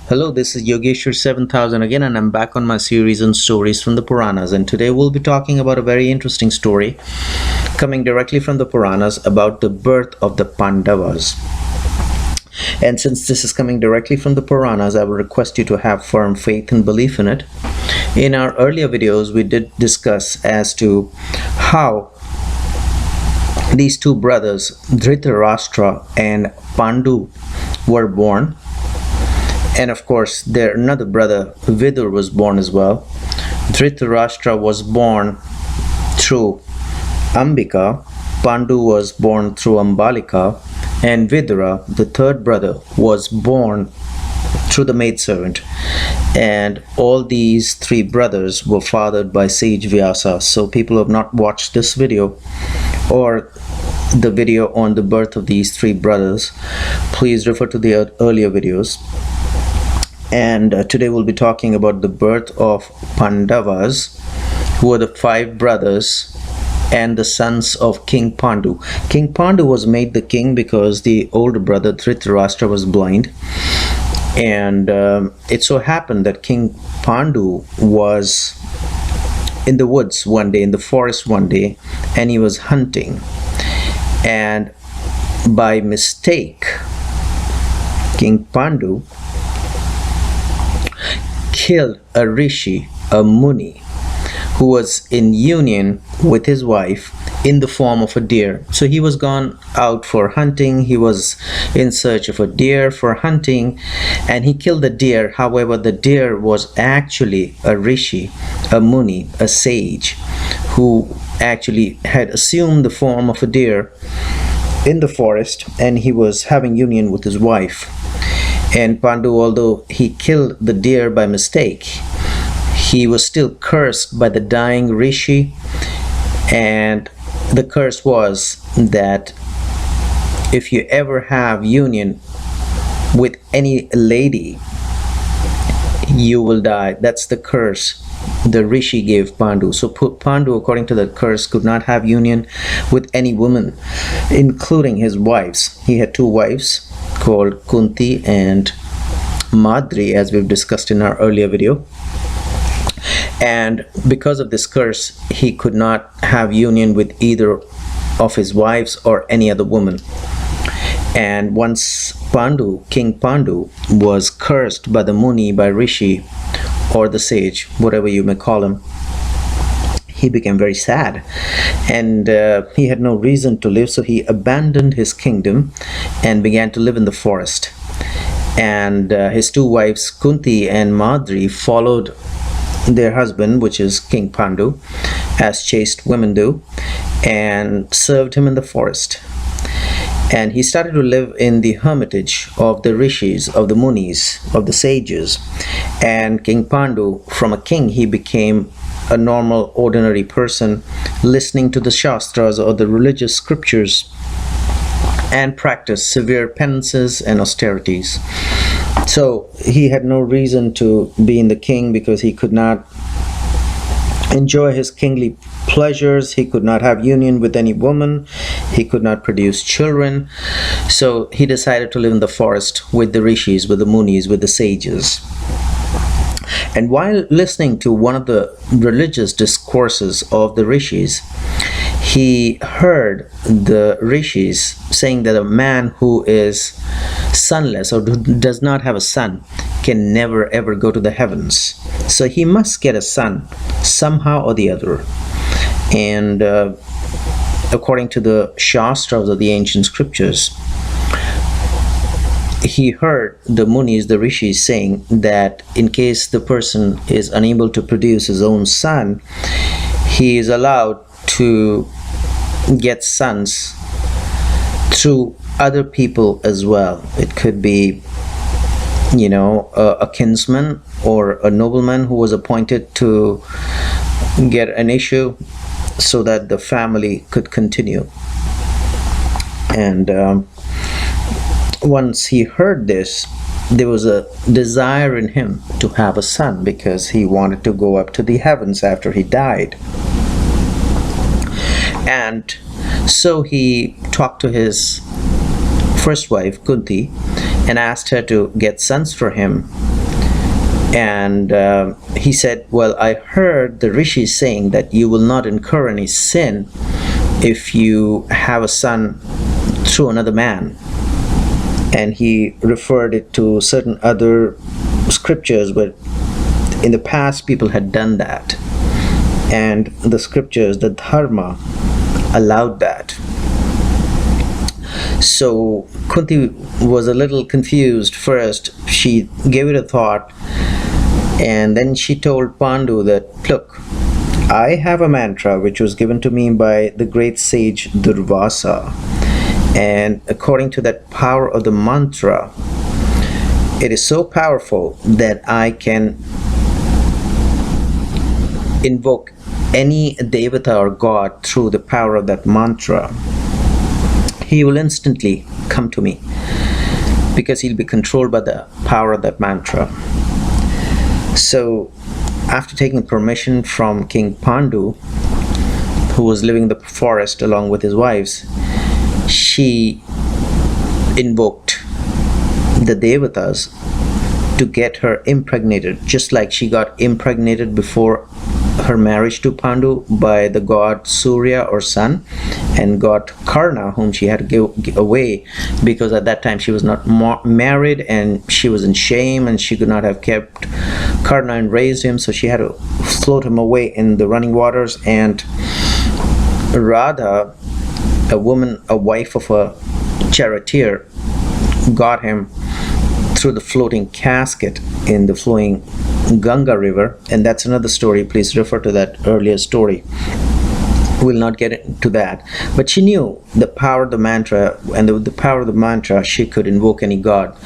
Hello, this is Yogeshwar 7000 again, and I'm back on my series on stories from the Puranas. And today we'll be talking about a very interesting story coming directly from the Puranas about the birth of the Pandavas. And since this is coming directly from the Puranas, I will request you to have firm faith and belief in it. In our earlier videos, we did discuss as to how these two brothers, Dhritarashtra and Pandu, were born. And of course, their another brother, Vidur, was born as well. Dhritarashtra was born through Ambika, Pandu was born through Ambalika, and Vidura, the third brother, was born through the maidservant. And all these three brothers were fathered by sage Vyasa. So people who have not watched this video or the video on the birth of these three brothers, please refer to the earlier videos. And today we'll be talking about the birth of Pandavas, who were the five brothers and the sons of King Pandu. King Pandu was made the king because the older brother Dhritarashtra was blind. And it so happened that King Pandu was in the woods one day, in the forest one day, and he was hunting. And by mistake, King Pandu killed a rishi, a muni, who was in union with his wife in the form of a deer. So he was gone out for hunting, he was in search of a deer for hunting, and he killed the deer. However, the deer was actually a rishi, a muni, a sage, who actually had assumed the form of a deer in the forest, and he was having union with his wife. And Pandu, although he killed the deer by mistake, he was still cursed by the dying rishi. And the curse was that if you ever have union with any lady, you will die. That's the curse the rishi gave Pandu. So Pandu, according to the curse, could not have union with any woman, including his wives. He had two wives called Kunti and Madri, as we've discussed in our earlier video. And because of this curse, he could not have union with either of his wives or any other woman. And once Pandu, King Pandu, was cursed by the Muni, by Rishi, or the sage, whatever you may call him, he became very sad, and he had no reason to live. So he abandoned his kingdom and began to live in the forest. And his two wives, Kunti and Madri, followed their husband, which is King Pandu, as chaste women do, and served him in the forest. And he started to live in the hermitage of the rishis, of the munis, of the sages. And King Pandu, from a king, he became a normal, ordinary person, listening to the shastras or the religious scriptures, and practiced severe penances and austerities. So he had no reason to be in the king, because he could not enjoy his kingly pleasures, he could not have union with any woman, he could not produce children. So he decided to live in the forest with the rishis, with the munis, with the sages. And while listening to one of the religious discourses of the rishis, he heard the rishis saying that a man who is sunless or does not have a son can never ever go to the heavens. So he must get a son somehow or the other. And according to the shastras of the ancient scriptures, he heard the munis, the rishis, saying that in case the person is unable to produce his own son, he is allowed to get sons through other people as well. It could be, you know, a kinsman or a nobleman who was appointed to get an issue so that the family could continue. And once he heard this, there was a desire in him to have a son, because he wanted to go up to the heavens after he died. And so he talked to his first wife, Kunti, and asked her to get sons for him And he said, well, I heard the rishis saying that you will not incur any sin if you have a son through another man. And he referred it to certain other scriptures, but in the past people had done that, and the scriptures, the dharma, allowed that. So Kunti was a little confused first. She gave it a thought, and then she told Pandu that, look, I have a mantra which was given to me by the great sage Durvasa, and according to that power of the mantra, it is so powerful that I can invoke any devata or god through the power of that mantra. He will instantly come to me because he'll be controlled by the power of that mantra. So after taking permission from King Pandu, who was living in the forest along with his wives, she invoked the devatas to get her impregnated, just like she got impregnated before her marriage to Pandu by the god Surya or sun, and got Karna, whom she had to give away because at that time she was not married and she was in shame and she could not have kept Karna and raised him, so she had to float him away in the running waters. And Radha, a woman, a wife of a charioteer, got him through the floating casket in the flowing Ganga river, and that's another story. Please refer to that earlier story. We'll not get into that. But she knew the power of the mantra, and with the power of the mantra she could invoke any god.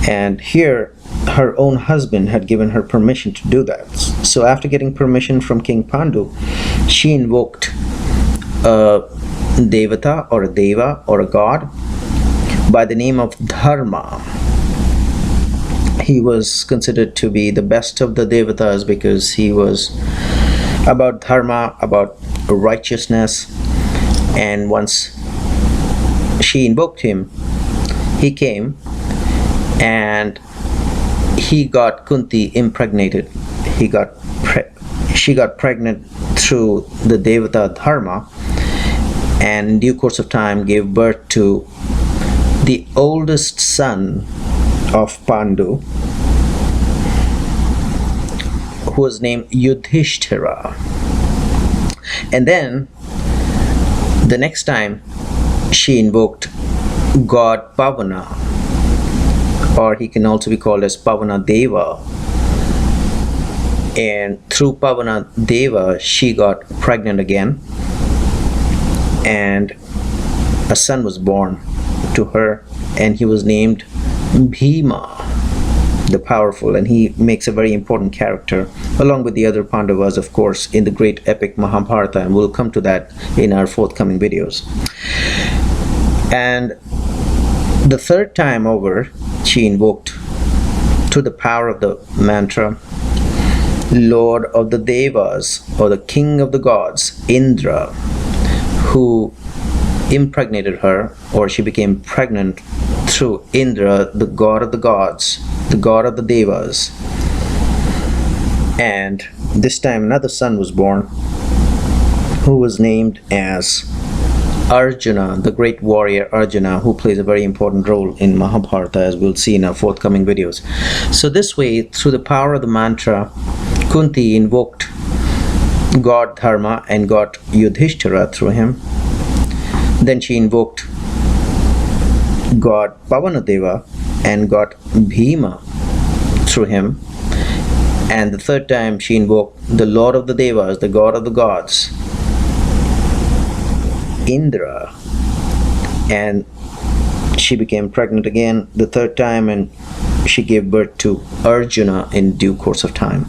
And here her own husband had given her permission to do that. So after getting permission from King Pandu, she invoked a devata or a deva or a god by the name of Dharma. He was considered to be the best of the devatas because he was about dharma, about righteousness. And once she invoked him, he came and he got Kunti impregnated. She got pregnant through the devata Dharma, and in due course of time gave birth to the oldest son of Pandu, who was named Yudhishthira. And then the next time she invoked god Pavana, or he can also be called as Pavana Deva, and through Pavana Deva she got pregnant again, and a son was born to her, and he was named Bhima, the powerful, and he makes a very important character along with the other Pandavas, of course, in the great epic Mahabharata, and we'll come to that in our forthcoming videos. And the third time over, she invoked, through the power of the mantra, Lord of the Devas, or the King of the Gods, Indra, who impregnated her, or she became pregnant through Indra, the god of the gods, the god of the Devas. And this time another son was born, who was named as Arjuna, the great warrior Arjuna, who plays a very important role in Mahabharata, as we'll see in our forthcoming videos. So this way, through the power of the mantra, Kunti invoked god Dharma and got Yudhishthira through him. Then she invoked god Pavanadeva and got Bhima through him. And the third time she invoked the Lord of the Devas, the god of the gods, Indra, and she became pregnant again the third time, and she gave birth to Arjuna in due course of time.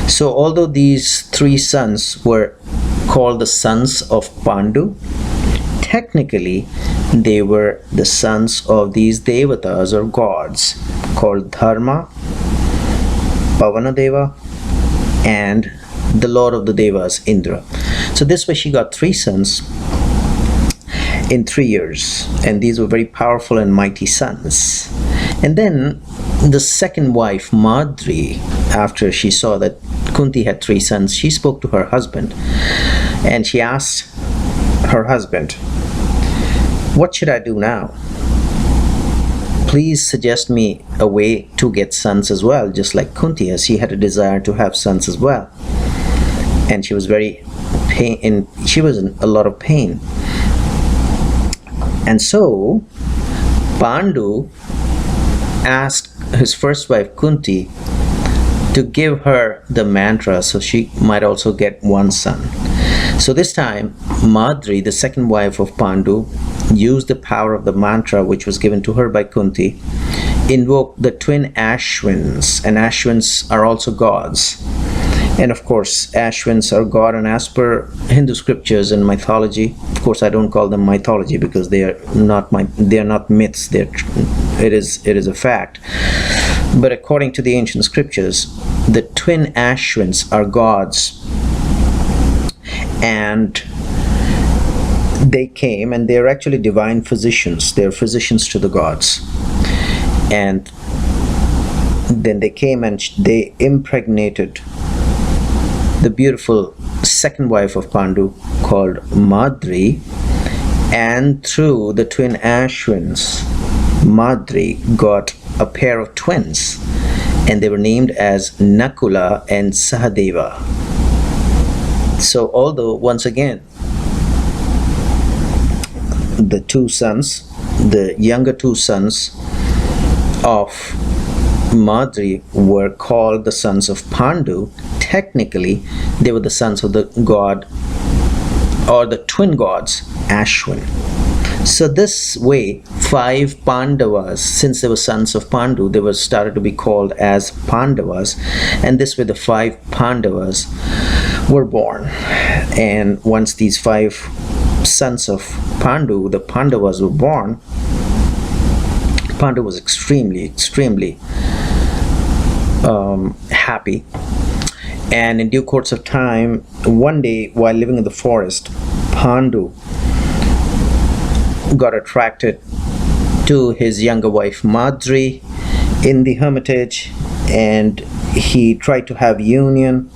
So although these three sons were called the sons of Pandu, technically they were the sons of these devatas or gods called Dharma, Pavanadeva, and the Lord of the Devas, Indra. So this way she got three sons in 3 years, and these were very powerful and mighty sons. And then the second wife, Madri, after she saw that Kunti had 3 sons, she spoke to her husband and she asked her husband, "What should I do now? Please suggest me a way to get sons as well, just like Kunti, as she had a desire to have sons as well." And she was very pain, she was in a lot of pain. And so Pandu asked his first wife Kunti to give her the mantra so she might also get 1 son. So this time Madri, the second wife of Pandu, used the power of the mantra which was given to her by Kunti, invoked the twin Ashwins, and Ashwins are also gods. And of course, Ashwins are god, and as per Hindu scriptures and mythology, of course I don't call them mythology because they are not myths. It is a fact. But according to the ancient scriptures, the twin Ashwins are gods, and they came, and they are actually divine physicians. They are physicians to the gods. And then they came and they impregnated the beautiful second wife of Pandu called Madri, and through the twin Ashwins, Madri got a pair of twins, and they were named as Nakula and Sahadeva. So although once again the 2 sons, the younger 2 sons of Madri were called the sons of Pandu, technically they were the sons of the god, or the twin gods, Ashwin. So this way 5 Pandavas, since they were sons of Pandu, they were started to be called as Pandavas, and this way the 5 Pandavas were born. And once these 5 sons of Pandu, the Pandavas, were born, Pandu was extremely happy. And in due course of time, one day while living in the forest, Pandu got attracted to his younger wife Madri in the hermitage, and he tried to have union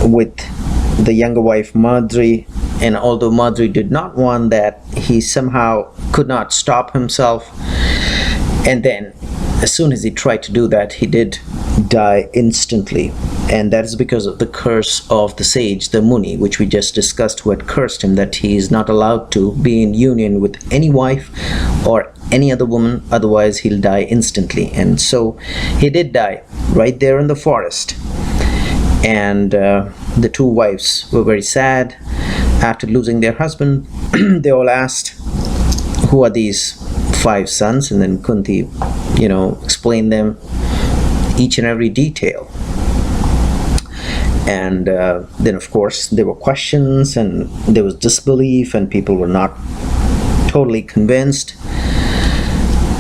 with the younger wife Madri. And although Madri did not want that, he somehow could not stop himself. And then as soon as he tried to do that, he did die instantly. And that is because of the curse of the sage, the Muni, which we just discussed, who had cursed him that he is not allowed to be in union with any wife or any other woman, otherwise he'll die instantly. And so he did die right there in the forest. And the 2 wives were very sad after losing their husband. They all asked, "Who are these 5 sons?" And then Kunti, explained them each and every detail. And then of course there were questions, and there was disbelief, and people were not totally convinced.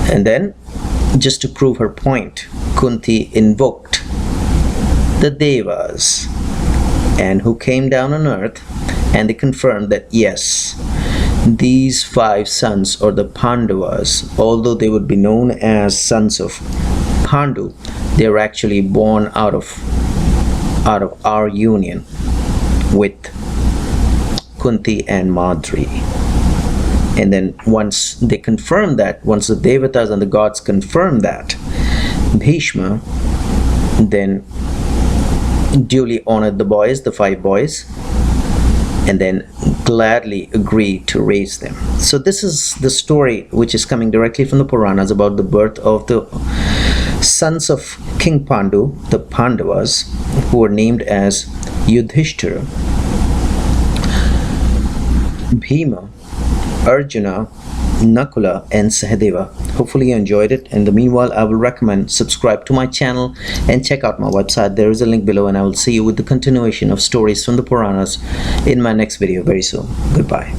And then, just to prove her point, Kunti invoked the Devas, and who came down on earth, and they confirmed that yes, these 5 sons, or the Pandavas, although they would be known as sons of Pandu, they were actually born out of our union with Kunti and Madri. And then once they confirmed that, once the Devatas and the gods confirmed that, Bhishma then duly honored the boys, the 5 boys, and then gladly agreed to raise them. So this is the story which is coming directly from the Puranas about the birth of the sons of King Pandu, the Pandavas, who were named as Yudhishthira, Bhima, Arjuna, Nakula, and Sahadeva. Hopefully you enjoyed it. In the meanwhile, I will recommend subscribe to my channel and check out my website. There is a link below, and I will see you with the continuation of stories from the Puranas in my next video very soon. Goodbye.